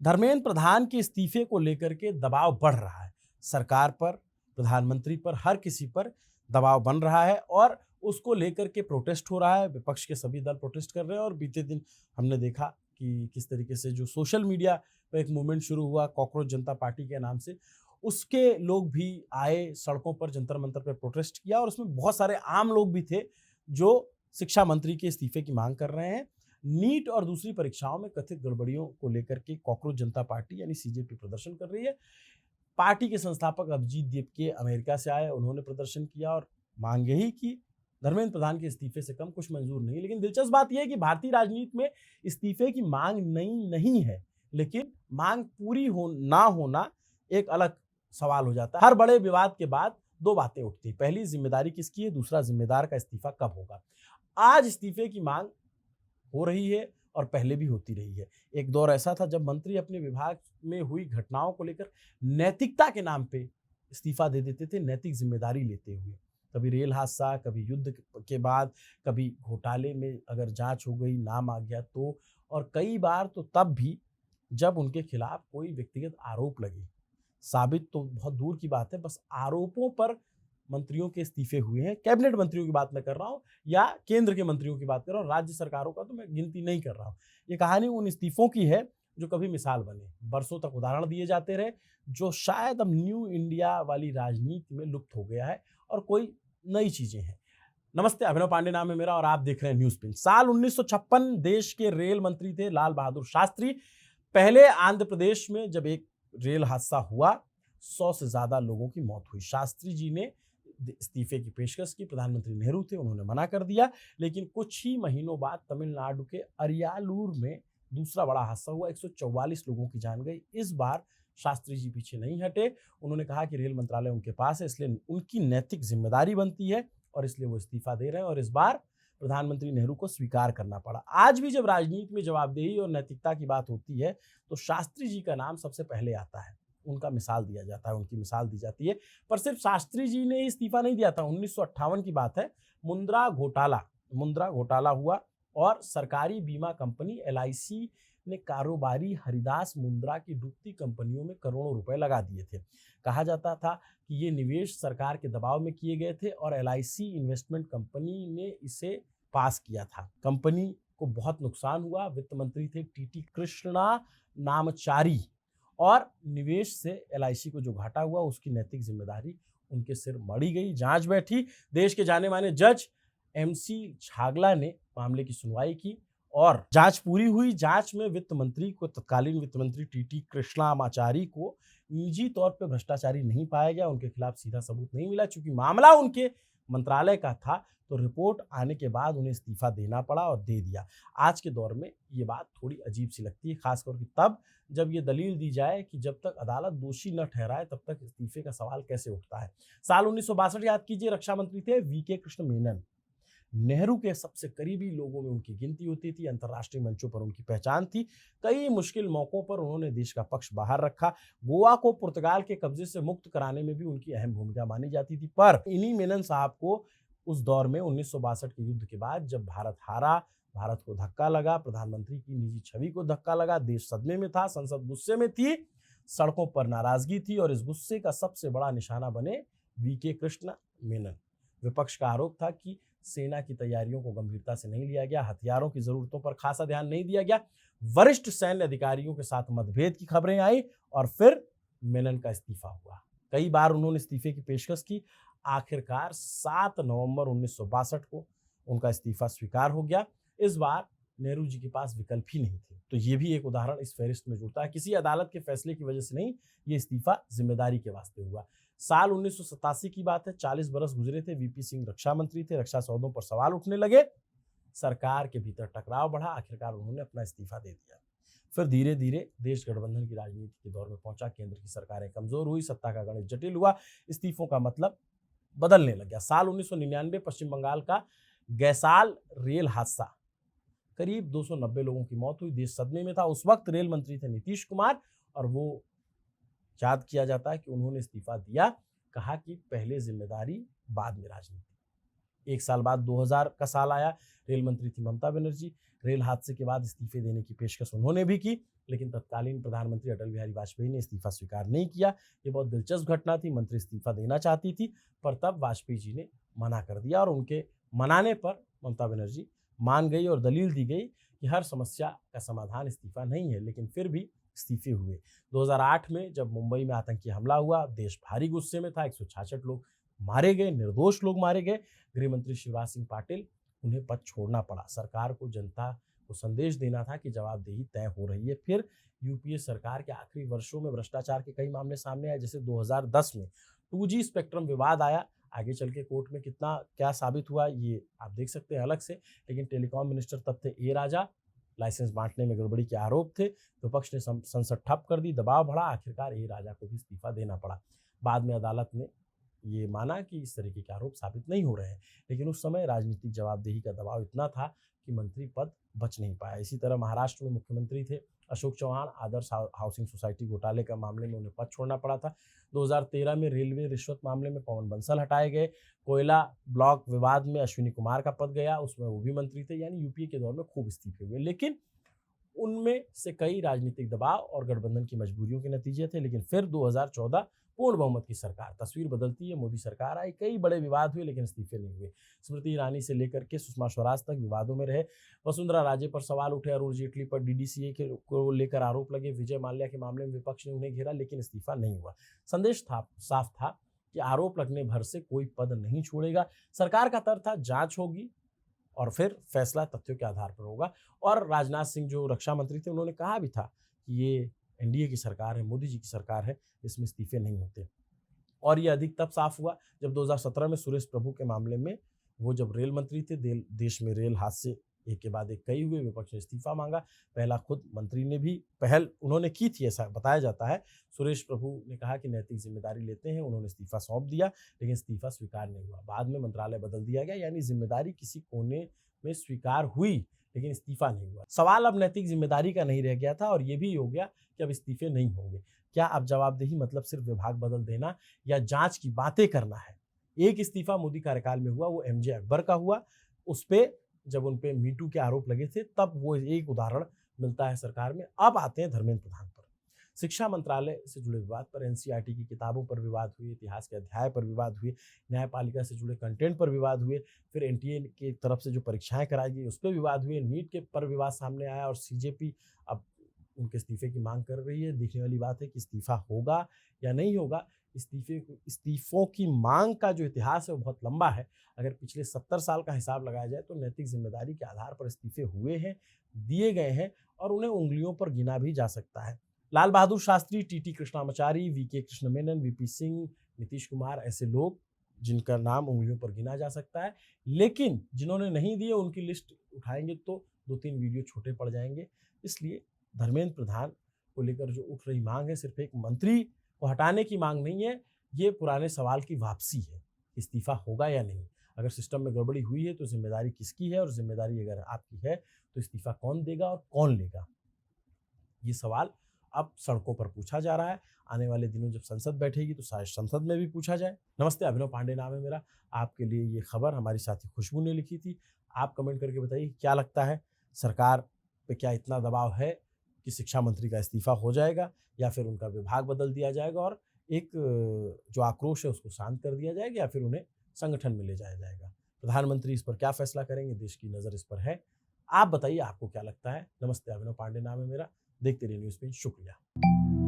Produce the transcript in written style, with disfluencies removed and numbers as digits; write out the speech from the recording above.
धर्मेंद्र प्रधान के इस्तीफे को लेकर के दबाव बढ़ रहा है। सरकार पर, प्रधानमंत्री पर, हर किसी पर दबाव बन रहा है और उसको लेकर के प्रोटेस्ट हो रहा है। विपक्ष के सभी दल प्रोटेस्ट कर रहे हैं और बीते दिन हमने देखा कि किस तरीके से जो सोशल मीडिया पे एक मूवमेंट शुरू हुआ कॉकरोच जनता पार्टी के नाम से, उसके लोग भी आए सड़कों पर, जंतर मंतर पर प्रोटेस्ट किया और उसमें बहुत सारे आम लोग भी थे जो शिक्षा मंत्री के इस्तीफे की मांग कर रहे हैं। नीट और दूसरी परीक्षाओं में कथित गड़बड़ियों को लेकर के कॉकरोच जनता पार्टी यानी सीजेपी प्रदर्शन कर रही है। पार्टी के संस्थापक अभिजीत दीपके अमेरिका से आए, उन्होंने प्रदर्शन किया और मांग यही की धर्मेंद्र प्रधान के इस्तीफे से कम कुछ मंजूर नहीं। लेकिन दिलचस्प बात यह है कि भारतीय राजनीति में इस्तीफे की मांग नई नहीं है, लेकिन मांग पूरी हो ना होना एक अलग सवाल हो जाता है। हर बड़े विवाद के बाद दो बातें उठती, पहली जिम्मेदारी किसकी है, दूसरा जिम्मेदार का इस्तीफा कब होगा। आज इस्तीफे की मांग हो रही है और पहले भी होती रही है। एक दौर ऐसा था जब मंत्री अपने विभाग में हुई घटनाओं को लेकर नैतिकता के नाम पे इस्तीफा दे देते थे, नैतिक जिम्मेदारी लेते हुए। कभी रेल हादसा, कभी युद्ध के बाद, कभी घोटाले में अगर जांच हो गई, नाम आ गया तो, और कई बार तो तब भी जब उनके खिलाफ कोई व्यक्तिगत आरोप लगे। साबित तो बहुत दूर की बात है, बस आरोपों पर मंत्रियों के इस्तीफे हुए हैं। कैबिनेट मंत्रियों की बात मैं कर रहा हूं या केंद्र के मंत्रियों की बात कर रहा हूं, राज्य सरकारों का तो मैं गिनती नहीं कर रहा हूं। ये कहानी उन इस्तीफों की है जो कभी मिसाल बने, बरसों तक उदाहरण दिए जाते रहे, जो शायद अब न्यू इंडिया वाली राजनीति में लुप्त हो गया है और कोई नई चीजें हैं। नमस्ते, अभिनव पांडे नाम है मेरा और आप देख रहे हैं न्यूज पिन। साल 1956 देश के रेल मंत्री थे लाल बहादुर शास्त्री। पहले आंध्र प्रदेश में जब एक रेल हादसा हुआ, 100 से ज्यादा लोगों की मौत हुई। शास्त्री जी ने इस्तीफे की पेशकश की, प्रधानमंत्री नेहरू थे, उन्होंने मना कर दिया। लेकिन कुछ ही महीनों बाद तमिलनाडु के अरियालूर में दूसरा बड़ा हादसा हुआ, 144 लोगों की जान गई। इस बार शास्त्री जी पीछे नहीं हटे, उन्होंने कहा कि रेल मंत्रालय उनके पास है, इसलिए उनकी नैतिक जिम्मेदारी बनती है और इसलिए वो इस्तीफा दे रहे हैं और इस बार प्रधानमंत्री नेहरू को स्वीकार करना पड़ा। आज भी जब राजनीति में जवाबदेही और नैतिकता की बात होती है तो शास्त्री जी का नाम सबसे पहले आता है, उनका मिसाल दिया जाता है, उनकी मिसाल दी जाती है। पर सिर्फ शास्त्री जी ने इस्तीफा नहीं दिया था। 1958 की बात है, मुंद्रा घोटाला हुआ और सरकारी बीमा कंपनी एलआईसी ने कारोबारी हरिदास मुंद्रा की डूबती कंपनियों में करोड़ों रुपए लगा दिए थे। कहा जाता था कि ये निवेश सरकार के दबाव में किए गए थे और एलआईसी इन्वेस्टमेंट कंपनी ने इसे पास किया था। कंपनी को बहुत नुकसान हुआ। वित्त मंत्री थे टीटी कृष्णा नामचारी और निवेश से एलआईसी को जो घाटा हुआ उसकी नैतिक जिम्मेदारी उनके सिर मढ़ी गई। जांच बैठी, देश के जाने माने जज एमसी छागला ने मामले की सुनवाई की और जांच पूरी हुई। जांच में वित्त मंत्री को, तत्कालीन वित्त मंत्री टीटी कृष्णामाचारी को निजी तौर पर भ्रष्टाचारी नहीं पाया गया, उनके खिलाफ सीधा सबूत नहीं मिला। चूंकि मामला उनके मंत्रालय का था तो रिपोर्ट आने के बाद उन्हें इस्तीफा देना पड़ा और दे दिया। आज के दौर में ये बात थोड़ी अजीब सी लगती है, खासकर तब जब ये दलील दी जाए कि जब तक अदालत दोषी न ठहराए तब तक इस्तीफे का सवाल कैसे उठता है। साल 1962 याद कीजिए, रक्षा मंत्री थे वीके कृष्ण मेनन। नेहरू के सबसे करीबी लोगों में उनकी गिनती होती थी, अंतर्राष्ट्रीय मंचों पर उनकी पहचान थी। कई मुश्किल मौकों पर उन्होंने देश का पक्ष बाहर रखा। गोवा को पुर्तगाल के कब्जे से मुक्त कराने में भी उनकी अहम भूमिका मानी जाती थी। पर इन्हीं मेनन साहब को उस दौर में 1962 के युद्ध के बाद जब भारत हारा, भारत को धक्का लगा, प्रधानमंत्री की निजी छवि को धक्का लगा, देश सदमे में था, संसद गुस्से में थी, सड़कों पर नाराजगी थी और इस गुस्से का सबसे बड़ा निशाना बने वीके कृष्ण मेनन। विपक्ष का आरोप था कि सेना की तैयारियों को गंभीरता से नहीं लिया गया, हथियारों की जरूरतों पर खासा ध्यान नहीं दिया गया। वरिष्ठ सैन्य अधिकारियों के साथ मतभेद की खबरें आई और फिर मेनन का इस्तीफा हुआ। कई बार उन्होंने इस्तीफे की पेशकश की। आखिरकार 7 नवंबर 1962 को उनका इस्तीफा स्वीकार हो गया। इस बार नेहरू जी के पास विकल्प ही नहीं थे। तो ये भी एक उदाहरण इस फहरिस्त में जुड़ता है। किसी अदालत के फैसले की वजह से नहीं, ये इस्तीफा जिम्मेदारी के वास्ते हुआ। साल 1987 की बात है, 40 बरस गुजरे थे, वीपी सिंह रक्षा मंत्री थे, रक्षा सौदों पर सवाल उठने लगे, सरकार के भीतर टकराव बढ़ा, आखिरकार उन्होंने अपना इस्तीफा दे दिया। फिर धीरे धीरे देश गठबंधन की राजनीति के दौर में पहुंचा, केंद्र की सरकारें कमजोर हुई, सत्ता का गणित जटिल हुआ, इस्तीफों का मतलब बदलने लग गया। साल 1999 पश्चिम बंगाल का गैसाल रेल हादसा, करीब 290 लोगों की मौत हुई, देश सदमे में था। उस वक्त रेल मंत्री थे नीतीश कुमार और वो याद किया जाता है कि उन्होंने इस्तीफा दिया, कहा कि पहले जिम्मेदारी बाद में राजनीति। एक साल बाद 2000 का साल आया, रेल मंत्री थी ममता बनर्जी। रेल हादसे के बाद इस्तीफे देने की पेशकश उन्होंने भी की, लेकिन तत्कालीन प्रधानमंत्री अटल बिहारी वाजपेयी ने इस्तीफा स्वीकार नहीं किया। ये बहुत दिलचस्प घटना थी। मंत्री इस्तीफा देना चाहती थी, पर तब वाजपेयी जी ने मना कर दिया और उनके मनाने पर ममता बनर्जी मान गई और दलील दी गई कि हर समस्या का समाधान इस्तीफा नहीं है, लेकिन फिर भी इस्तीफे हुए। 2008 में जब मुंबई में आतंकी हमला हुआ, देश भारी गुस्से में था। 166 लोग मारे गए, निर्दोष लोग मारे गए। गृह मंत्री शिवराज सिंह पाटिल, उन्हें पद छोड़ना पड़ा। सरकार को जनता को संदेश देना था कि जवाबदेही तय हो रही है। फिर यूपीए सरकार के आखिरी वर्षों में भ्रष्टाचार के कई मामले सामने आए, जैसे 2010 में 2G स्पेक्ट्रम विवाद आया। आगे चल के कोर्ट में कितना क्या साबित हुआ ये आप देख सकते हैं अलग से, लेकिन टेलीकॉम मिनिस्टर तब थे ए राजा। लाइसेंस बांटने में गड़बड़ी के आरोप थे। विपक्ष ने संसद ठप कर दी, दबाव बढ़ा, आखिरकार ए राजा को भी इस्तीफा देना पड़ा। बाद में अदालत ने ये माना कि इस तरीके के आरोप साबित नहीं हो रहे हैं, लेकिन उस समय राजनीतिक जवाबदेही का दबाव इतना था कि मंत्री पद बच नहीं पाया। इसी तरह महाराष्ट्र में मुख्यमंत्री थे अशोक चौहान। आदर्श हाउसिंग सोसाइटी घोटाले का मामले में उन्हें पद छोड़ना पड़ा था। 2013 में रेलवे रिश्वत मामले में पवन बंसल हटाए गए। कोयला ब्लॉक विवाद में अश्विनी कुमार का पद गया, उसमें वो भी मंत्री थे। यानी यूपीए के दौर में खूब इस्तीफे हुए, लेकिन उनमें से कई राजनीतिक दबाव और गठबंधन की मजबूरियों के नतीजे थे। लेकिन फिर 2014 पूर्ण बहुमत की सरकार, तस्वीर बदलती है। मोदी सरकार आई, कई बड़े विवाद हुए, लेकिन इस्तीफे नहीं हुए। स्मृति ईरानी से लेकर के सुषमा स्वराज तक विवादों में रहे। वसुंधरा राजे पर सवाल उठे, अरुण जेटली पर डीडीसीए को लेकर आरोप लगे। विजय माल्या के मामले में विपक्ष ने उन्हें घेरा, लेकिन इस्तीफा नहीं हुआ। संदेश साफ था कि आरोप लगने भर से कोई पद नहीं छोड़ेगा। सरकार का तर्क था जांच होगी और फिर फैसला तथ्यों के आधार पर होगा। और राजनाथ सिंह जो रक्षा मंत्री थे, उन्होंने कहा भी था कि ये एनडीए की सरकार है, मोदी जी की सरकार है, इसमें इस्तीफे नहीं होते। और ये अधिक तब साफ हुआ जब 2017 में सुरेश प्रभु के मामले में वो जब रेल मंत्री थे, देश में रेल हादसे एक के बाद एक कई हुए, विपक्ष ने इस्तीफा मांगा। पहला खुद मंत्री ने भी पहल उन्होंने की थी, ऐसा बताया जाता है। सुरेश प्रभु ने कहा कि नैतिक जिम्मेदारी लेते हैं, उन्होंने इस्तीफा सौंप दिया, लेकिन इस्तीफा स्वीकार नहीं हुआ। बाद में मंत्रालय बदल दिया गया, यानी जिम्मेदारी किसी कोने में स्वीकार हुई, लेकिन इस्तीफा नहीं हुआ। सवाल अब नैतिक जिम्मेदारी का नहीं रह गया था और ये भी हो गया कि अब इस्तीफे नहीं होंगे। क्या अब जवाबदेही मतलब सिर्फ विभाग बदल देना या जांच की बातें करना है? एक इस्तीफा मोदी कार्यकाल में हुआ, वो एमजे अकबर का हुआ। उस पे जब उन पे मीटू के आरोप लगे थे, तब वो एक उदाहरण मिलता है सरकार में। अब आते हैं धर्मेंद्र प्रधान पर। शिक्षा मंत्रालय से जुड़े विवाद पर, एनसीईआरटी की किताबों पर विवाद हुए, इतिहास के अध्याय पर विवाद हुए, न्यायपालिका से जुड़े कंटेंट पर विवाद हुए, फिर एनटीए की तरफ से जो परीक्षाएं कराई गई उस पर विवाद हुए, नीट के पर विवाद सामने आया और सीजेपी अब उनके इस्तीफे की मांग कर रही है। देखने वाली बात है कि इस्तीफा होगा या नहीं होगा। इस्तीफों की मांग का जो इतिहास है वो बहुत लंबा है। अगर पिछले 70 साल का हिसाब लगाया जाए तो नैतिक जिम्मेदारी के आधार पर इस्तीफे हुए हैं, दिए गए हैं और उन्हें उंगलियों पर गिना भी जा सकता है। Lal Bahadur Shastri, TT Krishnamachari, VK Krishna Menon, VP Singh, Nitish Kumar, ऐसे लोग जिनका नाम उंगलियों पर गिना जा सकता है। लेकिन जिन्होंने नहीं दिए उनकी लिस्ट उठाएंगे तो 2-3 वीडियो छोटे पड़ जाएंगे। इसलिए धर्मेंद्र प्रधान को लेकर जो उठ रही मांग है, सिर्फ एक मंत्री को हटाने की मांग नहीं है, ये पुराने सवाल की वापसी है। इस्तीफा होगा या नहीं? अगर सिस्टम में गड़बड़ी हुई है तो जिम्मेदारी किसकी है, और जिम्मेदारी अगर आपकी है तो इस्तीफा कौन देगा और कौन लेगा? ये सवाल अब सड़कों पर पूछा जा रहा है। आने वाले दिनों जब संसद बैठेगी तो शायद संसद में भी पूछा जाए। नमस्ते, अभिनव पांडे नाम है मेरा। आपके लिए ये खबर हमारी साथी खुशबू ने लिखी थी। आप कमेंट करके बताइए क्या लगता है, सरकार पे क्या इतना दबाव है कि शिक्षा मंत्री का इस्तीफा हो जाएगा या फिर उनका विभाग बदल दिया जाएगा और एक जो आक्रोश है उसको शांत कर दिया जाएगा, या फिर उन्हें संगठन में ले जाया जाएगा? प्रधानमंत्री इस पर क्या फैसला करेंगे, देश की नज़र इस पर है। आप बताइए आपको क्या लगता है। नमस्ते, अभिनव पांडे नाम है मेरा। देखते रहिए न्यूज़ पिन। शुक्रिया।